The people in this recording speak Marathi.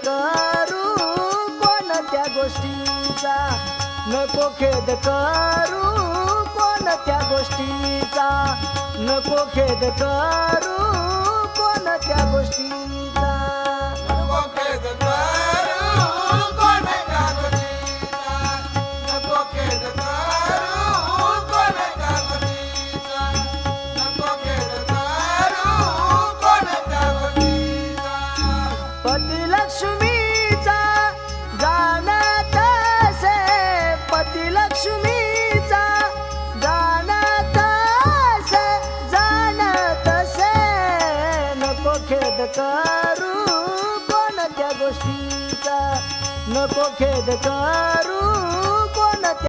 करू कोणत्या गोष्टीचा, नको खेद करू कोणत्या गोष्टीचा, नको खेद करू कोणत्या गोष्टीचा, नको खेद करू कोणत्या गोष्टीचा, नको खेद करू कोणत्या गोष्टीचा, नको खेद करू कोणत्या गोष्टीचा. पती लक्ष्मीचा जाणत असे, पती लक्ष्मीचा जाणत असे, जाणत असे, नको खेद करू कोणत्या गोष्टीचा, नको खेद करू